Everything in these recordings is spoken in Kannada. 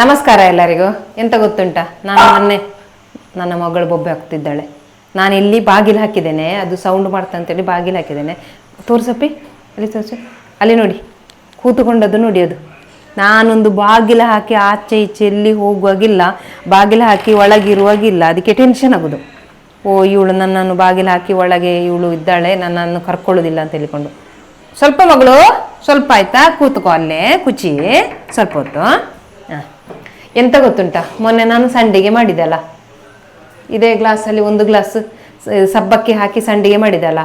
ನಮಸ್ಕಾರ ಎಲ್ಲರಿಗೂ. ಎಂತ ಗೊತ್ತುಂಟಾ, ನಾನು ಮೊನ್ನೆ ನನ್ನ ಮಗಳು ಬೊಬ್ಬೆ ಹಾಕ್ತಿದ್ದಾಳೆ. ನಾನು ಇಲ್ಲಿ ಬಾಗಿಲು ಹಾಕಿದ್ದೇನೆ, ಅದು ಸೌಂಡ್ ಮಾಡ್ತಾ ಅಂತೇಳಿ ಬಾಗಿಲು ಹಾಕಿದ್ದೇನೆ. ತೋರ್ಸಪ್ಪಿ, ಅಲ್ಲಿ ತೋರಿಸು, ಅಲ್ಲಿ ನೋಡಿ ಕೂತುಕೊಂಡದ್ದು ನೋಡಿ. ಅದು ನಾನೊಂದು ಬಾಗಿಲು ಹಾಕಿ ಆಚೆ ಈಚೆ ಎಲ್ಲಿ ಹೋಗುವಾಗಿಲ್ಲ, ಬಾಗಿಲು ಹಾಕಿ ಒಳಗಿರುವಾಗಿಲ್ಲ. ಅದಕ್ಕೆ ಟೆನ್ಷನ್ ಆಗೋದು. ಇವಳು ನನ್ನನ್ನು ಬಾಗಿಲು ಹಾಕಿ ಒಳಗೆ ಇವಳು ಇದ್ದಾಳೆ, ನನ್ನನ್ನು ಕರ್ಕೊಳ್ಳೋದಿಲ್ಲ ಅಂತ ಹೇಳಿಕೊಂಡು. ಸ್ವಲ್ಪ ಮಗಳು, ಸ್ವಲ್ಪ ಆಯ್ತಾ, ಕೂತ್ಕೋ ಅಲ್ಲೇ ಕುಚಿ ಸ್ವಲ್ಪ ಹೊತ್ತು. ಹಾಂ, ಎಂತ ಗೊತ್ತುಂಟಾ, ಮೊನ್ನೆ ನಾನು ಸಂಡಿಗೆ ಮಾಡಿದೆಲ್ಲ, ಇದೇ ಗ್ಲಾಸಲ್ಲಿ ಒಂದು ಗ್ಲಾಸ್ ಸಬ್ಬಕ್ಕಿ ಹಾಕಿ ಸಂಡಿಗೆ ಮಾಡಿದೆಲ್ಲ,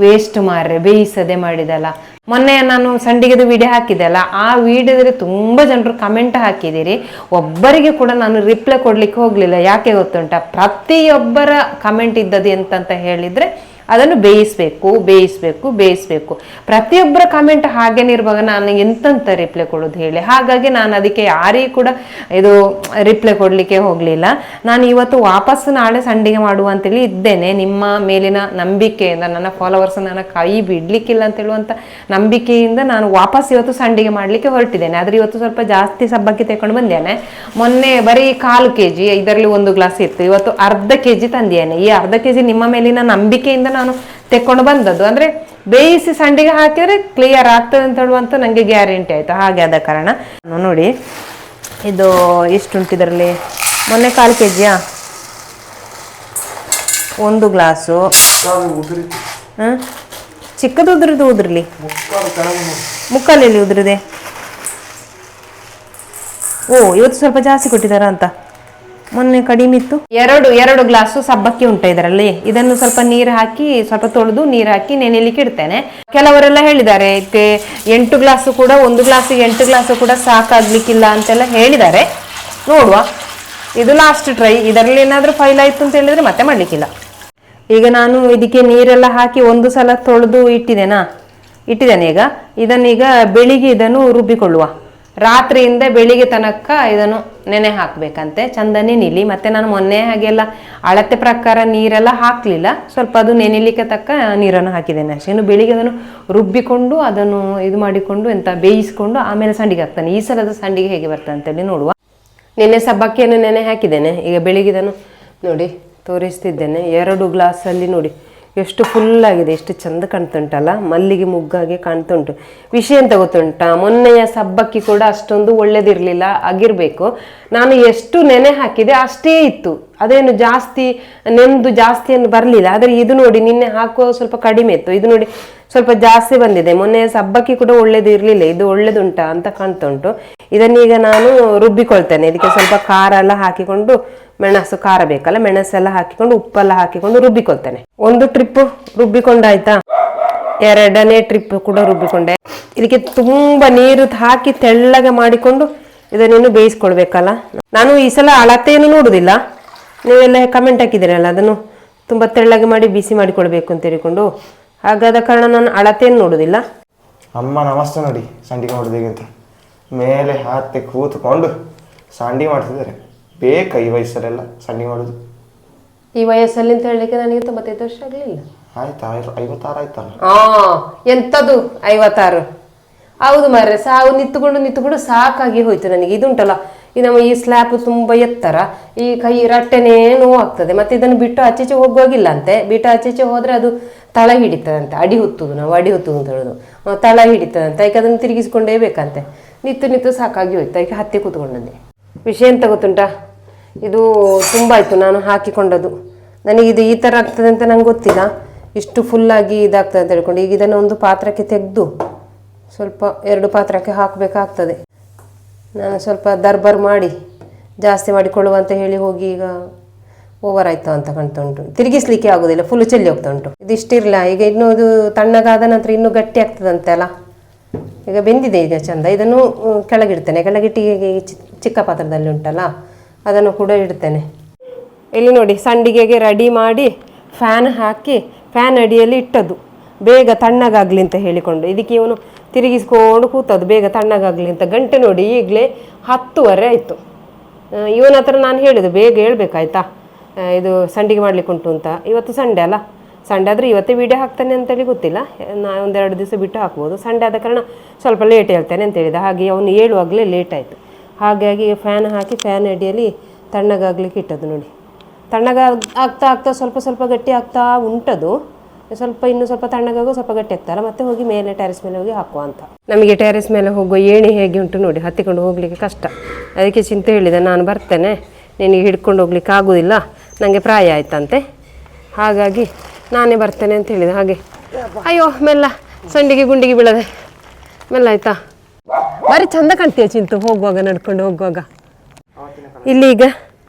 ವೇಸ್ಟ್ ಮಾರ್ರೆ, ಬೇಯಿಸದೆ ಮಾಡಿದೆಲ್ಲ. ಮೊನ್ನೆ ನಾನು ಸಂಡಿಗೆದು ವಿಡಿಯೋ ಹಾಕಿದೆ ಅಲ್ಲ, ಆ ವಿಡಿಯೋದಲ್ಲಿ ತುಂಬ ಜನರು ಕಮೆಂಟ್ ಹಾಕಿದ್ದೀರಿ. ಒಬ್ಬರಿಗೆ ಕೂಡ ನಾನು ರಿಪ್ಲೈ ಕೊಡಲಿಕ್ಕೆ ಹೋಗಲಿಲ್ಲ. ಯಾಕೆ ಗೊತ್ತುಂಟಾ, ಪ್ರತಿಯೊಬ್ಬರ ಕಮೆಂಟ್ ಇದ್ದದ್ದು ಎಂತಂತ ಹೇಳಿದರೆ, ಅದನ್ನು ಬೇಯಿಸಬೇಕು ಬೇಯಿಸಬೇಕು ಬೇಯಿಸಬೇಕು. ಪ್ರತಿಯೊಬ್ಬರ ಕಮೆಂಟ್ ಹಾಗೇನೆ ಇರುವಾಗ ನಾನು ಎಂತಂತ ರಿಪ್ಲೈ ಕೊಡೋದು ಹೇಳಿ. ಹಾಗಾಗಿ ನಾನು ಅದಕ್ಕೆ ಯಾರಿಗೂ ಕೂಡ ಇದು ರಿಪ್ಲೈ ಕೊಡಲಿಕ್ಕೆ ಹೋಗಲಿಲ್ಲ. ನಾನು ಇವತ್ತು ವಾಪಸ್ ನಾಳೆ ಸಂಡಿಗೆ ಮಾಡುವ ಅಂತೇಳಿ ಇದ್ದೇನೆ. ನಿಮ್ಮ ಮೇಲಿನ ನಂಬಿಕೆಯಿಂದ, ನನ್ನ ಫಾಲೋವರ್ಸ್ ನನ್ನ ಕೈ ಬಿಡಲಿಕ್ಕಿಲ್ಲ ಅಂತ ಹೇಳುವಂಥ ನಂಬಿಕೆಯಿಂದ ನಾನು ವಾಪಸ್ ಇವತ್ತು ಸಂಡಿಗೆ ಮಾಡಲಿಕ್ಕೆ ಹೊರಟಿದ್ದೇನೆ. ಆದರೆ ಇವತ್ತು ಸ್ವಲ್ಪ ಜಾಸ್ತಿ ಸಬ್ಬಕ್ಕಿ ತೆಕೊಂಡು ಬಂದೇನೆ. ಮೊನ್ನೆ ಬರೀ 1/4 kg, ಇದರಲ್ಲಿ 1 ಗ್ಲಾಸ್ ಇತ್ತು. ಇವತ್ತು ಅರ್ಧ kg ತಂದಿದ್ದೇನೆ. ಈ ಅರ್ಧ kg ನಿಮ್ಮ ಮೇಲಿನ ನಂಬಿಕೆಯಿಂದ ನಾನು ತೆಕ್ಕೊಂಡು ಬಂದದ್ದು. ಅಂದರೆ ಬೇಯಿಸಿ ಸಂಡಿಗೆ ಹಾಕಿದರೆ ಕ್ಲಿಯರ್ ಆಗ್ತದೆ ಅಂತ ಹೇಳುವಂತ ನನಗೆ ಗ್ಯಾರಂಟಿ ಆಯಿತು. ಹಾಗೆ ಆದ ಕಾರಣ ನೋಡಿ, ಇದು ಎಷ್ಟುಂಟು ಇದರಲ್ಲಿ, ಮೊನ್ನೆ 1/4 kg, 1 ಗ್ಲಾಸು. ಹಾಂ, ಚಿಕ್ಕದು ಉದುರಿಲಿ, ಮುಕ್ಕಲಲ್ಲಿ ಉದುರಿದೆ. ಇವತ್ತು ಸ್ವಲ್ಪ ಜಾಸ್ತಿ ಕೊಟ್ಟಿದ್ದಾರ ಅಂತ, ಮೊನ್ನೆ ಕಡಿಮೆ ಇತ್ತು. ಎರಡು ಗ್ಲಾಸು ಸಬ್ಬಕ್ಕಿ ಉಂಟು ಇದರಲ್ಲಿ. ಇದನ್ನು ಸ್ವಲ್ಪ ನೀರು ಹಾಕಿ, ಸ್ವಲ್ಪ ತೊಳೆದು ನೀರು ಹಾಕಿ ನೆನೆಲಿಕ್ಕೆ ಇಡ್ತೇನೆ. ಕೆಲವರೆಲ್ಲ ಹೇಳಿದ್ದಾರೆ ಇದಕ್ಕೆ 8 ಗ್ಲಾಸು ಕೂಡ, 1 ಗ್ಲಾಸಿಗೆ 8 ಗ್ಲಾಸು ಕೂಡ ಸಾಕಾಗ್ಲಿಕ್ಕಿಲ್ಲ ಅಂತೆಲ್ಲ ಹೇಳಿದ್ದಾರೆ. ನೋಡುವ, ಇದು ಲಾಸ್ಟ್ ಟ್ರೈ. ಇದರಲ್ಲಿ ಏನಾದರೂ ಫೈಲ್ ಆಯಿತು ಅಂತ ಹೇಳಿದ್ರೆ ಮತ್ತೆ ಮಾಡಲಿಕ್ಕಿಲ್ಲ. ಈಗ ನಾನು ಇದಕ್ಕೆ ನೀರೆಲ್ಲ ಹಾಕಿ 1 ಸಲ ತೊಳೆದು ಇಟ್ಟಿದ್ದೇನೆ. ಈಗ ಇದನ್ನೀಗ ಬೆಳಿಗ್ಗೆ ಇದನ್ನು ರುಬ್ಬಿಕೊಳ್ಳುವ. ರಾತ್ರಿಯಿಂದ ಬೆಳಿಗ್ಗೆ ತನಕ ಇದನ್ನು ನೆನೆ ಹಾಕಬೇಕಂತೆ, ಚಂದ ನೆನಿಲಿ. ಮತ್ತು ನಾನು ಮೊನ್ನೆ ಹಾಗೆಲ್ಲ ಅಳತೆ ಪ್ರಕಾರ ನೀರೆಲ್ಲ ಹಾಕಲಿಲ್ಲ, ಸ್ವಲ್ಪ ಅದು ನೆನೆಲಿಕ್ಕೆ ತಕ್ಕ ನೀರನ್ನು ಹಾಕಿದ್ದೇನೆ ಅಷ್ಟೇ. ಇನ್ನು ಬೆಳಿಗ್ಗೆ ಅದನ್ನು ರುಬ್ಬಿಕೊಂಡು ಅದನ್ನು ಇದು ಮಾಡಿಕೊಂಡು ಬೇಯಿಸ್ಕೊಂಡು ಆಮೇಲೆ ಸಂಡಿಗೆ ಹಾಕ್ತಾನೆ. ಈ ಸಲದ ಸಂಡಿಗೆ ಹೇಗೆ ಬರ್ತದೆ ಅಂತೇಳಿ ನೋಡುವ. ನೆನೆ ಸಬ್ಬಕ್ಕಿಯನ್ನು ನೆನೆ ಹಾಕಿದ್ದೇನೆ. ಈಗ ಬೆಳಿಗ್ಗೆ ಇದನ್ನು ನೋಡಿ ತೋರಿಸ್ತಿದ್ದೇನೆ. 2 ಗ್ಲಾಸಲ್ಲಿ ನೋಡಿ ಎಷ್ಟು ಫುಲ್ಲಾಗಿದೆ, ಎಷ್ಟು ಚಂದ ಕಾಣ್ತುಂಟಲ್ಲ, ಮಲ್ಲಿಗೆ ಮುಗ್ಗಾಗೆ ಕಾಣ್ತುಂಟು. ವಿಷಯ ಅಂತ ಗೊತ್ತುಂಟಾ, ಮೊನ್ನೆಯ ಸಬ್ಬಕ್ಕಿ ಕೂಡ ಅಷ್ಟೊಂದು ಒಳ್ಳೇದಿರಲಿಲ್ಲ ಆಗಿರಬೇಕು. ನಾನು ಎಷ್ಟು ನೆನೆ ಹಾಕಿದೆ ಅಷ್ಟೇ ಇತ್ತು, ಅದೇನು ಜಾಸ್ತಿ ನೆಂದು ಜಾಸ್ತಿಯನ್ನು ಬರಲಿಲ್ಲ. ಆದರೆ ಇದು ನೋಡಿ, ನಿನ್ನೆ ಹಾಕುವ ಸ್ವಲ್ಪ ಕಡಿಮೆ ಇತ್ತು, ಇದು ನೋಡಿ ಸ್ವಲ್ಪ ಜಾಸ್ತಿ ಬಂದಿದೆ. ಮೊನ್ನೆ ಸಬ್ಬಕ್ಕಿ ಕೂಡ ಒಳ್ಳೇದು ಇರಲಿಲ್ಲ, ಇದು ಒಳ್ಳೇದುಂಟಾ ಅಂತ ಕಾಣ್ತುಂಟು. ಇದನ್ನೀಗ ನಾನು ರುಬ್ಬಿಕೊಳ್ತೇನೆ. ಇದಕ್ಕೆ ಸ್ವಲ್ಪ ಖಾರ ಎಲ್ಲ ಹಾಕಿಕೊಂಡು, ಮೆಣಸು ಖಾರ ಬೇಕಲ್ಲ, ಮೆಣಸೆಲ್ಲ ಹಾಕಿಕೊಂಡು ಉಪ್ಪೆಲ್ಲ ಹಾಕಿಕೊಂಡು ರುಬ್ಬಿಕೊಳ್ತೇನೆ. 1 ಟ್ರಿಪ್ ರುಬ್ಬಿಕೊಂಡಾಯ್ತಾ, 2ನೇ ಟ್ರಿಪ್ ಕೂಡ ರುಬ್ಬಿಕೊಂಡೆ. ಇದಕ್ಕೆ ತುಂಬ ನೀರು ಹಾಕಿ ತೆಳ್ಳಗೆ ಮಾಡಿಕೊಂಡು ಇದನ್ನೇನು ಬೇಯಿಸ್ಕೊಳ್ಬೇಕಲ್ಲ. ನಾನು ಈ ಸಲ ಅಳತೆಯನ್ನು ನೋಡುವುದಿಲ್ಲ, ನೀವೆಲ್ಲ ಕಮೆಂಟ್ ಹಾಕಿದ್ದೀರಲ್ಲ, ಅದನ್ನು ತುಂಬ ತೆಳ್ಳಗೆ ಮಾಡಿ ಬಿಸಿ ಮಾಡಿಕೊಳ್ಬೇಕು ಅಂತ ಹೇಳಿಕೊಂಡು, ಹಾಗಾದ ಕಾರಣ ನಾನು ಅಳತೆಯನ್ನು ನೋಡುವುದಿಲ್ಲ. ಅಮ್ಮ ನಮಸ್ತೆ. ನೋಡಿ ಸಂಡಿಗೆ ಮಾಡೋದು ಅಂತ ಮೇಲೆ ಹಾಕಿ ಕೂತ್ಕೊಂಡು ಸಂಡಿಗೆ ಮಾಡ್ತಿದ್ದಾರೆ. ಬೇಕಾ ಈ ವಯಸ್ಸಲ್ಲೆಲ್ಲ ಸಂಡಿಗೆ ಮಾಡೋದು? ಈ ವಯಸ್ಸಲ್ಲಿ ಅಂತ ಹೇಳಲಿಕ್ಕೆ ನನಗೆ 95 ವರ್ಷ ಆಗಲಿಲ್ಲ. ಆಯ್ತಾ, 56 ಆಯ್ತಲ್ಲ. ಎಂಥದ್ದು 56? ಹೌದು ಮಾರ್ರೆ, ಸಾವು ನಿಂತುಕೊಂಡು ಸಾಕಾಗಿ ಹೋಯ್ತು ನನಗೆ. ಇದುಂಟಲ್ಲ, ನಮ್ಮ ಈ ಸ್ಲ್ಯಾಬ್ ತುಂಬ ಎತ್ತರ, ಈ ಕೈ ರಟ್ಟೆನೇ ನೋವಾಗ್ತದೆ. ಮತ್ತೆ ಇದನ್ನು ಬಿಟ್ಟು ಆಚೆಚೆ ಹೋಗುವಾಗಿಲ್ಲ ಅಂತೆ. ಬಿಟ್ಟು ಆಚೆಚೆ ಹೋದರೆ ಅದು ತಳ ಹಿಡಿತದಂತೆ. ಅಡಿ ಹೊತ್ತುದು ಅಂತ ಹೇಳೋದು, ತಳ ಹಿಡಿತದಂತೆ. ಅದಕ್ಕೆ ಅದನ್ನು ತಿರುಗಿಸ್ಕೊಂಡೇ ಬೇಕಂತೆ. ನಿಂತು ಸಾಕಾಗಿ ಹೋಯ್ತು, ಅದಕ್ಕೆ ಹತ್ತಿ ಕೂತ್ಕೊಂಡಂತೆ. ವಿಷಯ ಎಂತ ಗೊತ್ತುಂಟಾ, ಇದು ತುಂಬ ಆಯಿತು ನಾನು ಹಾಕಿಕೊಂಡದ್ದು. ನನಗಿದು ಈ ಥರ ಆಗ್ತದೆ ಅಂತ ನಂಗೆ ಗೊತ್ತಿಲ್ಲ, ಇಷ್ಟು ಫುಲ್ಲಾಗಿ ಇದಾಗ್ತದೆ ಅಂತ ಹೇಳ್ಕೊಂಡು. ಈಗ ಇದನ್ನು ಒಂದು ಪಾತ್ರಕ್ಕೆ ತೆಗೆದು ಸ್ವಲ್ಪ 2 ಪಾತ್ರಕ್ಕೆ ಹಾಕಬೇಕಾಗ್ತದೆ. ನಾನು ಸ್ವಲ್ಪ ದರ್ಬರ್ ಮಾಡಿ ಜಾಸ್ತಿ ಮಾಡಿಕೊಳ್ಳುವ ಅಂತ ಹೇಳಿ ಹೋಗಿ ಈಗ ಓವರ್ ಆಯ್ತು ಅಂತ ಕಾಣ್ತಾ ಉಂಟು. ತಿರುಗಿಸ್ಲಿಕ್ಕೆ ಆಗೋದಿಲ್ಲ, ಫುಲ್ ಚೆಲ್ಲಿ ಹೋಗ್ತಾ ಉಂಟು. ಇದಿಷ್ಟಿರಲ್ಲ, ಈಗ ಇನ್ನೂ ಇದು ತಣ್ಣಗಾದ ನಂತರ ಇನ್ನೂ ಗಟ್ಟಿ ಆಗ್ತದಂತೆ ಅಲ್ಲ. ಈಗ ಬೆಂದಿದೆ ಈಗ ಚಂದ. ಇದನ್ನು ಕೆಳಗಿಡ್ತೇನೆ. ಕೆಳಗಿಟ್ಟು ಚಿಕ್ಕ ಪಾತ್ರದಲ್ಲಿ ಉಂಟಲ್ಲ, ಅದನ್ನು ಕೂಡ ಇಡ್ತೇನೆ. ಇಲ್ಲಿ ನೋಡಿ, ಸಂಡಿಗೆಗೆ ರೆಡಿ ಮಾಡಿ ಫ್ಯಾನ್ ಹಾಕಿ ಫ್ಯಾನ್ ಅಡಿಯಲ್ಲಿ ಇಟ್ಟದ್ದು, ಬೇಗ ತಣ್ಣಗಾಗಲಿ ಅಂತ ಹೇಳಿಕೊಂಡು. ಇದಕ್ಕೆ ಇವನು ತಿರುಗಿಸ್ಕೊಂಡು ಕೂತದ್ದು ಬೇಗ ತಣ್ಣಗಾಗಲಿ ಅಂತ. ಗಂಟೆ ನೋಡಿ ಈಗಲೇ 10:15 ಆಯಿತು. ಇವನ ಹತ್ರ ನಾನು ಹೇಳಿದ್ದು ಬೇಗ ಹೇಳ್ಬೇಕಾಯ್ತಾ, ಇದು ಸಂಡಿಗೆ ಮಾಡ್ಲಿಕ್ಕೆ ಉಂಟು ಅಂತ. ಇವತ್ತು ಸಂಡೇ ಅಲ್ಲ, ಸಂಡೇ ಆದರೆ ಇವತ್ತೇ ವೀಡಿಯೋ ಹಾಕ್ತಾನೆ ಅಂತೇಳಿ ಗೊತ್ತಿಲ್ಲ, ನಾನು 1-2 ದಿವಸ ಬಿಟ್ಟು ಹಾಕ್ಬೋದು. ಸಂಡೇ ಆದ ಕಾರಣ ಸ್ವಲ್ಪ ಲೇಟ್ ಹೇಳ್ತೇನೆ ಅಂತ ಹೇಳಿದ. ಹಾಗೆ ಅವನು ಹೇಳುವಾಗಲೇ ಲೇಟ್ ಆಯಿತು. ಹಾಗಾಗಿ ಫ್ಯಾನ್ ಹಾಕಿ ಫ್ಯಾನ್ ಅಡಿಯಲ್ಲಿ ತಣ್ಣಗಾಗ್ಲಿಕ್ಕೆ ಇಟ್ಟದ್ದು ನೋಡಿ. ತಣ್ಣಗ ಆಗ್ತಾ ಆಗ್ತಾ ಸ್ವಲ್ಪ ಸ್ವಲ್ಪ ಗಟ್ಟಿ ಆಗ್ತಾ ಉಂಟದು. ಇನ್ನೂ ಸ್ವಲ್ಪ ತಣ್ಣಗಾಗೋ ಸ್ವಲ್ಪ ಗಟ್ಟಿ ಆಗ್ತಲ್ಲ, ಮತ್ತೆ ಹೋಗಿ ಮೇಲೆ ಟೆರೆಸ್ ಮೇಲೆ ಹೋಗಿ ಹಾಕುವ ಅಂತ. ನಮಗೆ ಟೆರೆಸ್ ಮೇಲೆ ಹೋಗುವ ಏಣಿ ಹೇಗೆ ಉಂಟು ನೋಡಿ, ಹತ್ತಿಕೊಂಡು ಹೋಗಲಿಕ್ಕೆ ಕಷ್ಟ. ಅದಕ್ಕೆ ಚಿಂತೆ ಹೇಳಿದೆ, ನಾನು ಬರ್ತೇನೆ, ನಿನಗೆ ಹಿಡ್ಕೊಂಡು ಹೋಗ್ಲಿಕ್ಕೆ ಆಗೋದಿಲ್ಲ, ನನಗೆ ಪ್ರಾಯ ಆಯ್ತಂತೆ, ಹಾಗಾಗಿ ನಾನೇ ಬರ್ತೇನೆ ಅಂತ ಹೇಳಿದೆ. ಹಾಗೆ ಅಯ್ಯೋ ಮೆಲ್ಲ, ಸಂಡಿಗೆ ಗುಂಡಿಗೆ ಬೀಳದೆ ಮೆಲ್ಲ ಆಯ್ತಾ. ಭಾರಿ ಚಂದ ಕಾಣ್ತೀಯ ಚಿಂತು ಹೋಗುವಾಗ, ನಡ್ಕೊಂಡು ಹೋಗುವಾಗ. ಇಲ್ಲಿ ಈಗ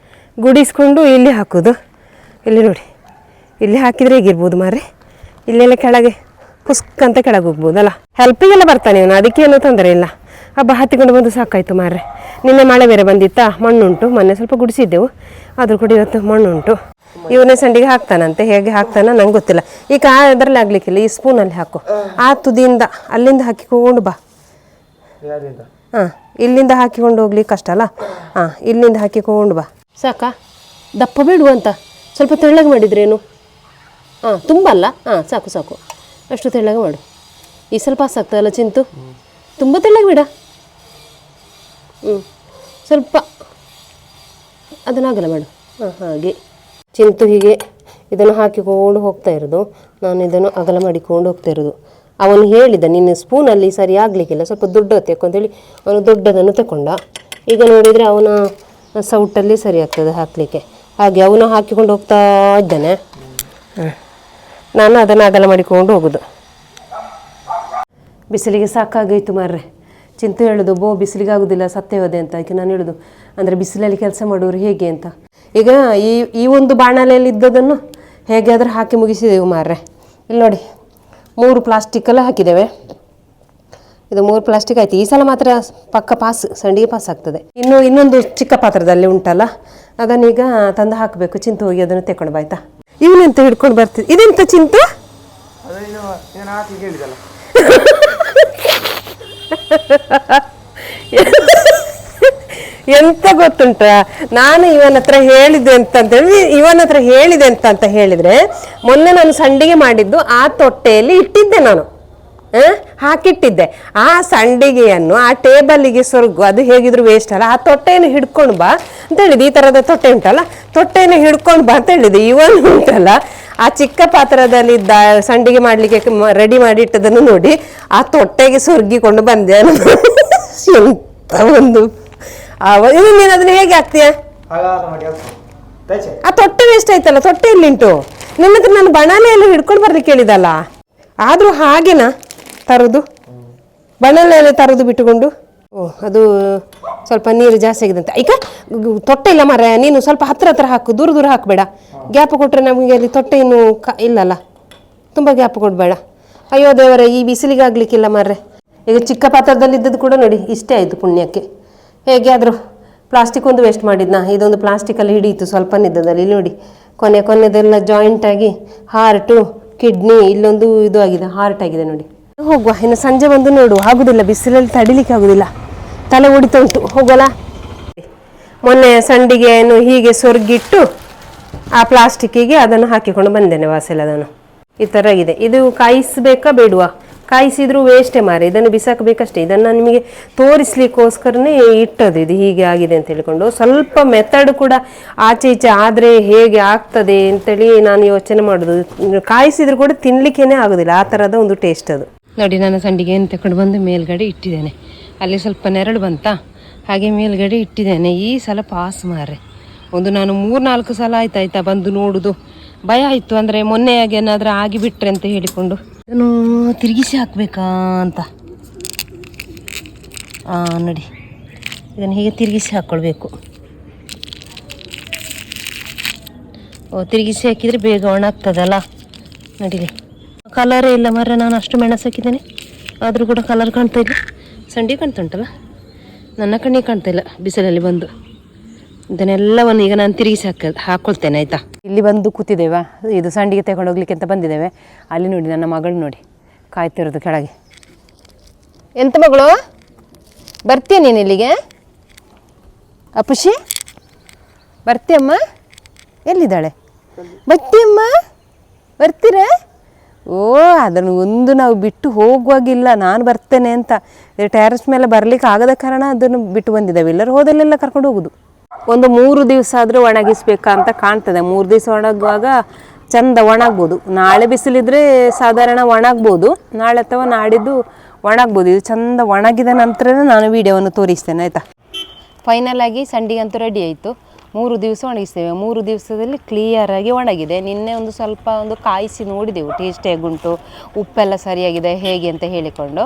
ಗುಡಿಸ್ಕೊಂಡು ಇಲ್ಲಿ ಹಾಕೋದು, ಇಲ್ಲಿ ನೋಡಿ, ಇಲ್ಲಿ ಹಾಕಿದರೆ ಹೇಗಿರ್ಬೋದು ಮಾರ್ರೆ, ಇಲ್ಲೆಲ್ಲ ಕೆಳಗೆ ಪುಸ್ಕಂತ ಕೆಳಗೆ ಹೋಗ್ಬೋದಲ್ಲ. ಹೆಲ್ಪಿಗೆಲ್ಲ ಬರ್ತಾನೆ ಇವನು, ಅದಕ್ಕೇನೂ ತೊಂದರೆ ಇಲ್ಲ. ಹಬ್ಬ ಹತ್ತಿಕೊಂಡು ಬಂದು ಸಾಕಾಯ್ತು ಮಾರ್ರೆ. ನಿನ್ನೆ ಮಳೆ ಬೇರೆ ಬಂದಿತ್ತಾ, ಮಣ್ಣುಂಟು, ಮೊನ್ನೆ ಸ್ವಲ್ಪ ಗುಡಿಸಿದ್ದೆವು, ಆದರೂ ಕೂಡ ಇವತ್ತು ಮಣ್ಣುಂಟು. ಇವನೇ ಸಂಡಿಗೆ ಹಾಕ್ತಾನಂತೆ, ಹೇಗೆ ಹಾಕ್ತಾನ ನಂಗೆ ಗೊತ್ತಿಲ್ಲ. ಈಗ ಅದರಲ್ಲಿ ಆಗ್ಲಿಕ್ಕಿಲ್ಲ, ಈ ಸ್ಪೂನಲ್ಲಿ ಹಾಕು, ಆ ತುದಿಯಿಂದ ಅಲ್ಲಿಂದ ಹಾಕಿಕೊಂಡು ಬಾ. ಹಾಂ, ಇಲ್ಲಿಂದ ಹಾಕಿಕೊಂಡು ಹೋಗ್ಲಿಕ್ಕೆ ಕಷ್ಟ ಅಲ್ಲ. ಹಾಂ, ಇಲ್ಲಿಂದ ಹಾಕಿಕೊಂಡು ಬಾ. ಸಾಕಾ? ದಪ್ಪ ಬಿಡು ಅಂತ, ಸ್ವಲ್ಪ ತೆಳ್ಳಗೆ ಮಾಡಿದ್ರೇನು? ಹಾಂ, ತುಂಬ ಅಲ್ಲ. ಹಾಂ, ಸಾಕು ಸಾಕು, ಅಷ್ಟು ತೆಳ್ಳಗೆ ಮಾಡು. ಈ ಸ್ವಲ್ಪ ಸಾಕ್ತದಲ್ಲ ಚಿಂತು, ತುಂಬ ತೆಳ್ಳಗೆ ಬಿಡ. ಸ್ವಲ್ಪ ಅದನ್ನಾಗಲ್ಲ ಮಾಡು. ಹಾಂ, ಹಾಗೆ ಚಿಂತು ಹೀಗೆ ಇದನ್ನು ಹಾಕಿಕೊಂಡು ಹೋಗ್ತಾ ಇರೋದು, ನಾನು ಇದನ್ನು ಅಗಲ ಮಾಡಿಕೊಂಡು ಹೋಗ್ತಾ ಇರೋದು. ಅವನು ಹೇಳಿದ, ನಿನ್ನ ಸ್ಪೂನಲ್ಲಿ ಸರಿ ಆಗಲಿಕ್ಕಿಲ್ಲ, ಸ್ವಲ್ಪ ದೊಡ್ಡ ತೆಕ್ಕು ಅಂತೇಳಿ ಅವನು ದೊಡ್ಡದನ್ನು ತಗೊಂಡ. ಈಗ ನೋಡಿದರೆ ಅವನ ಸೌಟಲ್ಲಿ ಸರಿ ಆಗ್ತದೆ ಹಾಕಲಿಕ್ಕೆ, ಹಾಗೆ ಅವನು ಹಾಕಿಕೊಂಡು ಹೋಗ್ತಾ ಇದ್ದಾನೆ. ನಾನು ಅದನ್ನು ಅಗಲ ಮಾಡಿಕೊಂಡು ಹೋಗೋದು. ಬಿಸಿಲಿಗೆ ಸಾಕಾಗೋಯ್ತು ಮಾರ್ರೆ. ಚಿಂತೆ ಹೇಳೋದು, ಬಿಸಿಲಿಗೆ ಆಗೋದಿಲ್ಲ, ಸತ್ತೇ ಹೋದೆ ಅಂತ. ಅದಕ್ಕೆ ನಾನು ಹೇಳೋದು, ಅಂದರೆ ಬಿಸಿಲಲ್ಲಿ ಕೆಲಸ ಮಾಡೋರು ಹೇಗೆ ಅಂತ. ಈಗ ಈ ಒಂದು ಬಾಣಲೆಯಲ್ಲಿ ಇದ್ದದನ್ನು ಹೇಗಾದರೂ ಹಾಕಿ ಮುಗಿಸಿದೆವು ಮಾರ್ರೆ. ಇಲ್ಲಿ ನೋಡಿ, 3 ಪ್ಲಾಸ್ಟಿಕ್ಕೆಲ್ಲ ಹಾಕಿದ್ದೇವೆ. ಇದು 3 ಪ್ಲಾಸ್ಟಿಕ್ ಆಯ್ತು. ಈ ಸಲ ಮಾತ್ರ ಪಕ್ಕ ಪಾಸ್, ಸಂಡಿಗೆ ಪಾಸ್ ಆಗ್ತದೆ. ಇನ್ನೊಂದು ಚಿಕ್ಕ ಪಾತ್ರದಲ್ಲಿ ಉಂಟಲ್ಲ, ಅದನ್ನೀಗ ತಂದು ಹಾಕಬೇಕು. ಚಿಂತು ಹೋಗಿ ಅದನ್ನು ತೆಕೊಂಡು ಬಾಯ್ತಾ. ಇವನೆಂತ ಹಿಡ್ಕೊಂಡು ಬರ್ತಿದ್ದೆ, ಇದೆಂತ ಚಿಂತು? ಎಂತ ಗೊತ್ತುಂಟ, ನಾನು ಇವನ ಹತ್ರ ಹೇಳಿದೆ ಅಂತ ಹೇಳಿದ್ರೆ, ಮೊನ್ನೆ ನಾನು ಸಂಡಿಗೆ ಮಾಡಿದ್ದು ಆ ತೊಟ್ಟೆಯಲ್ಲಿ ಇಟ್ಟಿದ್ದೆ, ನಾನು ಹಾಕಿಟ್ಟಿದ್ದೆ. ಆ ಸಂಡಿಗೆಯನ್ನು ಆ ಟೇಬಲ್ಲಿಗೆ ಸೊರ್ಗು, ಅದು ಹೇಗಿದ್ರು ವೇಸ್ಟ್ ಅಲ್ಲ, ಆ ತೊಟ್ಟೆಯನ್ನು ಹಿಡ್ಕೊಂಡು ಬಾ ಅಂತ ಹೇಳಿದೆ. ಈ ಥರದ ತೊಟ್ಟೆ ಉಂಟಲ್ಲ, ತೊಟ್ಟೆಯನ್ನು ಹಿಡ್ಕೊಂಡು ಬಾ ಅಂತ ಹೇಳಿದೆ. ಇವನು ಉಂಟಲ್ಲ, ಆ ಚಿಕ್ಕ ಪಾತ್ರದಲ್ಲಿದ್ದ ಸಂಡಿಗೆ ಮಾಡಲಿಕ್ಕೆ ರೆಡಿ ಮಾಡಿ ಇಟ್ಟದನ್ನು ನೋಡಿ ಆ ತೊಟ್ಟೆಗೆ ಸೊರ್ಗಿಕೊಂಡು ಬಂದೆ. ಎಂತ ಒಂದು ಇದು, ನೀನು ಅದನ್ನ ಹೇಗೆ ಹಾಕ್ತೀಯ? ಆ ತೊಟ್ಟೆ ವೇಸ್ಟ್ ಆಯ್ತಲ್ಲ, ತೊಟ್ಟೆ ಎಲ್ಲಿಂಟು? ನಿನ್ನ ಹತ್ರ ನಾನು ಬಣಾಲೆಯಲ್ಲಿ ಹಿಡ್ಕೊಂಡು ಬರ್ಲಿಕ್ಕೆ ಹೇಳಿದಲ್ಲ, ಆದರೂ ಹಾಗೇನಾ ತರೋದು? ಬಣಾಲೆಯಲ್ಲಿ ತರೋದು ಬಿಟ್ಟುಕೊಂಡು? ಅದು ಸ್ವಲ್ಪ ನೀರು ಜಾಸ್ತಿ ಆಗಿದಂತೆ. ಈಗ ತೊಟ್ಟೆ ಇಲ್ಲ ಮಾರ್ರೆ, ನೀನು ಸ್ವಲ್ಪ ಹತ್ರ ಹಾಕು, ದೂರ ಹಾಕಬೇಡ. ಗ್ಯಾಪ್ ಕೊಟ್ಟರೆ ನಮಗೆ ಅಲ್ಲಿ ತೊಟ್ಟೆ ಇನ್ನೂ ಇಲ್ಲಲ್ಲ, ತುಂಬ ಗ್ಯಾಪ್ ಕೊಡಬೇಡ. ಅಯ್ಯೋ ದೇವರೇ, ಈ ಬಿಸಿಲಿಗೆ ಆಗ್ಲಿಕ್ಕಿಲ್ಲ ಮಾರ್ರೆ. ಈಗ ಚಿಕ್ಕ ಪಾತ್ರದಲ್ಲಿದ್ದದ್ದು ಕೂಡ ನೋಡಿ ಇಷ್ಟೇ ಆಯಿತು ಪುಣ್ಯಕ್ಕೆ. ಹೇಗೆ ಆದರೂ ಪ್ಲಾಸ್ಟಿಕ್ ಒಂದು ವೇಸ್ಟ್ ಮಾಡಿದ್ನಾ, ಇದೊಂದು ಪ್ಲಾಸ್ಟಿಕಲ್ಲಿ ಹಿಡಿಯಿತು ಸ್ವಲ್ಪ ನಿದ್ದದಲ್ಲಿ. ಇಲ್ಲಿ ನೋಡಿ, ಕೊನೆದೆಲ್ಲ ಜಾಯಿಂಟಾಗಿ ಹಾರ್ಟು, ಕಿಡ್ನಿ, ಇಲ್ಲೊಂದು ಇದು ಆಗಿದೆ, ಹಾರ್ಟ್ ಆಗಿದೆ ನೋಡಿ. ಹೋಗುವ, ಇನ್ನು ಸಂಜೆ ಬಂದು ನೋಡು, ಆಗುದಿಲ್ಲ, ಬಿಸಿಲಲ್ಲಿ ತಡಿಲಿಕ್ಕೆ ಆಗುದಿಲ್ಲ, ತಲೆ ಹೊಡಿತಾ ಉಂಟು. ಹೋಗಲ್ಲ. ಮೊನ್ನೆ ಸಂಡಿಗೆಯನ್ನು ಹೀಗೆ ಸೊರ್ಗಿಟ್ಟು ಆ ಪ್ಲಾಸ್ಟಿಕ್ಕಿಗೆ ಅದನ್ನು ಹಾಕಿಕೊಂಡು ಬಂದೇನೆ, ವಾಸೆಲ್ಲದನ್ನು ಈ ಥರ ಇದೆ. ಇದು ಕಾಯಿಸಬೇಕಾ ಬೇಡುವ? ಕಾಯಿಸಿದ್ರು ವೇಸ್ಟೇ ಮಾರೆ, ಇದನ್ನು ಬಿಸಾಕಬೇಕಷ್ಟೇ. ಇದನ್ನು ನಿಮಗೆ ತೋರಿಸ್ಲಿಕ್ಕೋಸ್ಕರನೇ ಇಟ್ಟದು, ಇದು ಹೀಗೆ ಆಗಿದೆ ಅಂತ ಹೇಳಿಕೊಂಡು. ಸ್ವಲ್ಪ ಮೆಥಡ್ ಕೂಡ ಆಚೆ ಈಚೆ ಆದರೆ ಹೇಗೆ ಆಗ್ತದೆ ಅಂತೇಳಿ ನಾನು ಯೋಚನೆ ಮಾಡೋದು. ಕಾಯಿಸಿದ್ರು ಕೂಡ ತಿನ್ನಲಿಕ್ಕೇ ಆಗೋದಿಲ್ಲ, ಆ ಥರದ ಒಂದು ಟೇಸ್ಟ್ ಅದು. ನೋಡಿ, ನಾನು ಸಂಡಿಗೆಯನ್ನು ತಗೊಂಡು ಬಂದು ಮೇಲ್ಗಡೆ ಇಟ್ಟಿದ್ದೇನೆ. ಅಲ್ಲಿ ಸ್ವಲ್ಪ ನೆರಳು ಬಂತಾ, ಹಾಗೆ ಮೇಲ್ಗಡೆ ಇಟ್ಟಿದ್ದೇನೆ. ಈ ಸಲ ಪಾಸ್ ಮಾರೆ, ನಾನು 3-4 ಸಲ ಆಯ್ತಾಯ್ತಾ ಬಂದು ನೋಡುದು. ಭಯ ಆಯಿತು, ಅಂದರೆ ಮೊನ್ನೆಯಾಗಿ ಏನಾದರೂ ಆಗಿಬಿಟ್ರೆ ಅಂತ ಹೇಳಿಕೊಂಡು ಇದನ್ನು ತಿರುಗಿಸಿ ಹಾಕಬೇಕಾ ಅಂತ. ನೋಡಿ, ಇದನ್ನು ಹೀಗೆ ತಿರುಗಿಸಿ ಹಾಕ್ಕೊಳ್ಬೇಕು. ತಿರುಗಿಸಿ ಹಾಕಿದರೆ ಬೇಗ ಒಣಗ್ತದಲ್ಲ. ನಡೀಲಿ, ಕಲರೇ ಇಲ್ಲ ಮಾರ್ರೆ, ನಾನು ಅಷ್ಟು ಮೆಣಸು ಹಾಕಿದ್ದೇನೆ, ಆದರೂ ಕೂಡ ಕಲರ್ ಕಾಣ್ತಾ ಇಲ್ಲ. ಸಂಡಿಗೆ ಕಾಣ್ತಾ ಉಂಟಲ್ಲ, ನನ್ನ ಕಣ್ಣಿಗೆ ಕಾಣ್ತಾ ಇಲ್ಲ ಬಿಸಿಲಲ್ಲಿ ಬಂದು. ಇದನ್ನೆಲ್ಲವನ್ನು ಈಗ ನಾನು ತಿರುಗಿಸಿ ಹಾಕ್ಕೊಳ್ತೇನೆ ಆಯಿತಾ. ಇಲ್ಲಿ ಬಂದು ಕೂತಿದ್ದೇವಾ, ಇದು ಸಂಡಿಗೆ ತಗೊಂಡು ಹೋಗ್ಲಿಕ್ಕೆ ಅಂತ ಬಂದಿದ್ದೇವೆ. ಅಲ್ಲಿ ನೋಡಿ, ನನ್ನ ಮಗಳು ನೋಡಿ ಕಾಯ್ತಿರೋದು ಕೆಳಗೆ. ಎಂತ ಮಗಳು, ಬರ್ತೀಯ ನೀನು ಇಲ್ಲಿಗೆ? ಅಪ್ಪುಷಿ ಬರ್ತೀಯಮ್ಮ? ಎಲ್ಲಿದ್ದಾಳೆ? ಬರ್ತೀಯಮ್ಮ? ಬರ್ತೀರಾ? ಓ ಅದನ್ನು ಒಂದು ನಾವು ಬಿಟ್ಟು ಹೋಗುವಾಗಿಲ್ಲ, ನಾನು ಬರ್ತೇನೆ ಅಂತ. ಟೆರೆಸ್ ಮೇಲೆ ಬರಲಿಕ್ಕೆ ಆಗದ ಕಾರಣ ಅದನ್ನು ಬಿಟ್ಟು ಬಂದಿದ್ದೇವೆ, ಎಲ್ಲರೂ ಹೋದಲ್ಲೆಲ್ಲ ಕರ್ಕೊಂಡು ಹೋಗುದು. ಒಂದು 3 ದಿವಸ ಆದರೂ ಒಣಗಿಸ್ಬೇಕಂತ ಕಾಣ್ತದೆ. 3 ದಿವಸ ಒಣಗುವಾಗ ಚಂದ ಒಣಗ್ಬೋದು. ನಾಳೆ ಬಿಸಿಲಿದ್ರೆ ಸಾಧಾರಣ ಒಣಗ್ಬೋದು, ನಾಳೆ ಅಥವಾ ನಾಡಿದ್ದು ಒಣಗ್ಬೋದು. ಇದು ಚಂದ ಒಣಗಿದ ನಂತರನೇ ನಾನು ವಿಡಿಯೋವನ್ನು ತೋರಿಸ್ತೇನೆ ಆಯಿತಾ. ಫೈನಲ್ ಆಗಿ ಸಂಡಿಗೆ ಅಂತೂ ರೆಡಿ ಆಯಿತು. 3 ದಿವಸ ಒಣಗಿಸ್ತೇವೆ. 3 ದಿವಸದಲ್ಲಿ ಕ್ಲಿಯರಾಗಿ ಒಣಗಿದೆ. ನಿನ್ನೆ ಒಂದು ಸ್ವಲ್ಪ ಕಾಯಿಸಿ ನೋಡಿದೆವು ಟೇಸ್ಟ್ ಹೇಗುಂಟು, ಉಪ್ಪೆಲ್ಲ ಸರಿಯಾಗಿದೆ ಹೇಗೆ ಅಂತ ಹೇಳಿಕೊಂಡು.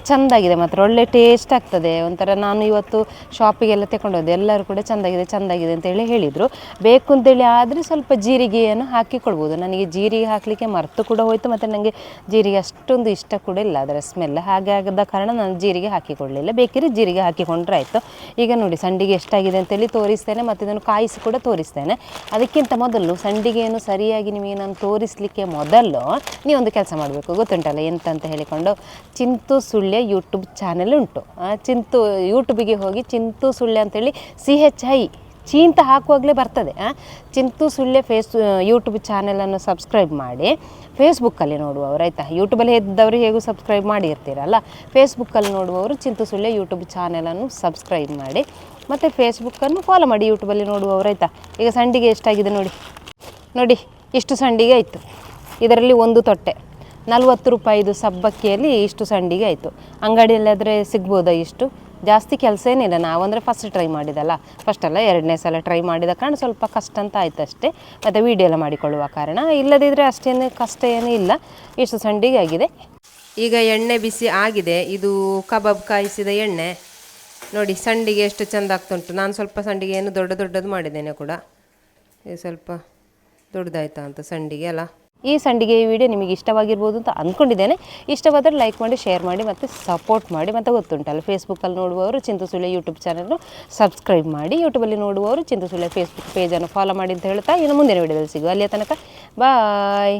ಚೆಂದಾಗಿದೆ ಮಾತ್ರ, ಒಳ್ಳೆ ಟೇಸ್ಟ್ ಆಗ್ತದೆ ಒಂಥರ. ನಾನು ಇವತ್ತು ಶಾಪಿಗೆಲ್ಲ ತಗೊಂಡೋದೆ, ಎಲ್ಲರೂ ಕೂಡ ಚೆಂದಾಗಿದೆ ಅಂತೇಳಿ ಹೇಳಿದರು. ಬೇಕು ಅಂತೇಳಿ ಆದರೆ ಸ್ವಲ್ಪ ಜೀರಿಗೆಯನ್ನು ಹಾಕಿಕೊಳ್ಬೋದು. ನನಗೆ ಜೀರಿಗೆ ಹಾಕಲಿಕ್ಕೆ ಮರೆತು ಕೂಡ ಹೋಯಿತು, ಮತ್ತು ನನಗೆ ಜೀರಿಗೆ ಅಷ್ಟೊಂದು ಇಷ್ಟ ಕೂಡ ಇಲ್ಲ ಅದರ ಸ್ಮೆಲ್. ಹಾಗೆ ಆಗದ ಕಾರಣ ನಾನು ಜೀರಿಗೆ ಹಾಕಿಕೊಳ್ಳಲಿಲ್ಲ. ಬೇಕಿದ್ರೆ ಜೀರಿಗೆ ಹಾಕಿಕೊಂಡ್ರೆ ಆಯಿತು. ಈಗ ನೋಡಿ ಸಂಡಿಗೆ ಎಷ್ಟಾಗಿದೆ ಅಂತೇಳಿ ತೋರಿಸ್ತೇನೆ, ಮತ್ತು ಇದನ್ನು ಕಾಯಿಸಿ ಕೂಡ ತೋರಿಸ್ತೇನೆ. ಅದಕ್ಕಿಂತ ಮೊದಲು ಸಂಡಿಗೆಯನ್ನು ಸರಿಯಾಗಿ ನಿಮಗೆ ನಾನು ತೋರಿಸಲಿಕ್ಕೆ ಮೊದಲು ನೀವೊಂದು ಕೆಲಸ ಮಾಡಬೇಕು, ಗೊತ್ತುಂಟಲ್ಲ ಎಂತ ಅಂತ ಹೇಳಿಕೊಂಡು. ಚಿಂತು ಸುಳ್ಯ ಯೂಟ್ಯೂಬ್ ಚಾನೆಲ್ ಉಂಟು. ಯೂಟ್ಯೂಬಿಗೆ ಹೋಗಿ ಚಿಂತು ಸುಳ್ಯ ಅಂತೇಳಿ CHI ಚೀಂತ ಹಾಕುವಾಗಲೇ ಬರ್ತದೆ. ಚಿಂತು ಸುಳ್ಯ ಯೂಟ್ಯೂಬ್ ಚಾನೆಲನ್ನು ಸಬ್ಸ್ಕ್ರೈಬ್ ಮಾಡಿ. ಫೇಸ್ಬುಕ್ಕಲ್ಲಿ ನೋಡುವವರು ಆಯಿತಾ, ಯೂಟ್ಯೂಬಲ್ಲಿ ಇದ್ದವರು ಹೇಗೂ ಸಬ್ಸ್ಕ್ರೈಬ್ ಮಾಡಿರ್ತೀರಲ್ಲ, ಫೇಸ್ಬುಕ್ಕಲ್ಲಿ ನೋಡುವವರು ಚಿಂತು ಸುಳ್ಯ ಯೂಟ್ಯೂಬ್ ಚಾನೆಲನ್ನು ಸಬ್ಸ್ಕ್ರೈಬ್ ಮಾಡಿ, ಮತ್ತು ಫೇಸ್ಬುಕ್ಕನ್ನು ಫಾಲೋ ಮಾಡಿ ಯೂಟ್ಯೂಬಲ್ಲಿ ನೋಡುವವರು ಆಯಿತಾ. ಈಗ ಸಂಡಿಗೆ ಎಷ್ಟಾಗಿದೆ ನೋಡಿ, ಇಷ್ಟು ಸಂಡಿಗೆ ಆಯಿತು. ಇದರಲ್ಲಿ ಒಂದು ತೊಟ್ಟೆ 40 ರೂಪಾಯಿದು ಸಬ್ಬಕ್ಕಿಯಲ್ಲಿ ಇಷ್ಟು ಸಂಡಿಗೆ ಆಯಿತು. ಅಂಗಡಿಯಲ್ಲಾದರೆ ಸಿಗ್ಬೋದಾ ಇಷ್ಟು? ಜಾಸ್ತಿ ಕೆಲಸ ಏನಿಲ್ಲ. ನಾವಂದರೆ ಫಸ್ಟ್ ಟ್ರೈ ಮಾಡಿದಲ್ಲ, ಫಸ್ಟಲ್ಲ 2ನೇ ಸಲ ಟ್ರೈ ಮಾಡಿದ ಕಾರಣ ಸ್ವಲ್ಪ ಕಷ್ಟ ಅಂತ ಆಯ್ತು ಅಷ್ಟೇ. ಮತ್ತು ವೀಡಿಯೋ ಎಲ್ಲ ಮಾಡಿಕೊಳ್ಳುವ ಕಾರಣ, ಇಲ್ಲದಿದ್ದರೆ ಅಷ್ಟೇನು ಕಷ್ಟ ಏನೂ ಇಲ್ಲ. ಇಷ್ಟು ಸಂಡಿಗೆ ಆಗಿದೆ. ಈಗ ಎಣ್ಣೆ ಬಿಸಿ ಆಗಿದೆ. ಇದು ಕಬಾಬ್ ಕಾಯಿಸಿದ ಎಣ್ಣೆ ನೋಡಿ. ಸಂಡಿಗೆ ಎಷ್ಟು ಚೆಂದ ಆಗ್ತುಂಟು. ನಾನು ಸ್ವಲ್ಪ ಸಂಡಿಗೆಯನ್ನು ದೊಡ್ಡದು ಮಾಡಿದ್ದೇನೆ ಕೂಡ. ಇದು ಸ್ವಲ್ಪ ದೊಡ್ಡದಾಯ್ತಾ ಅಂತ ಸಂಡಿಗೆ ಅಲ್ಲ. ಈ ಸಂಡಿಗೆ ವಿಡಿಯೋ ನಿಮಗೆ ಇಷ್ಟವಾಗಿರ್ಬೋದು ಅಂತ ಅಂದ್ಕೊಂಡಿದ್ದೇನೆ. ಇಷ್ಟವಾದರೆ ಲೈಕ್ ಮಾಡಿ, ಶೇರ್ ಮಾಡಿ, ಮತ್ತು ಸಪೋರ್ಟ್ ಮಾಡಿ. ಮತ್ತು ಗೊತ್ತುಂಟಲ್ಲ, ಫೇಸ್ಬುಕ್ಕಲ್ಲಿ ನೋಡುವವರು ಚಿಂತು ಸುಳ್ಯ ಯೂಟ್ಯೂಬ್ ಚಾನಲ್ನು ಸಬ್ಸ್ಕ್ರೈಬ್ ಮಾಡಿ. ಯೂಟ್ಯೂಬಲ್ಲಿ ನೋಡುವವರು ಚಿಂತು ಸುಳ್ಯ ಫೇಸ್ಬುಕ್ ಪೇಜನ್ನು ಫಾಲೋ ಮಾಡಿ ಅಂತ ಹೇಳ್ತಾ ಇನ್ನು ಮುಂದಿನ ವಿಡಿಯೋದಲ್ಲಿ ಸಿಗುವ. ಅಲ್ಲಿಯ ತನಕ ಬಾಯ್.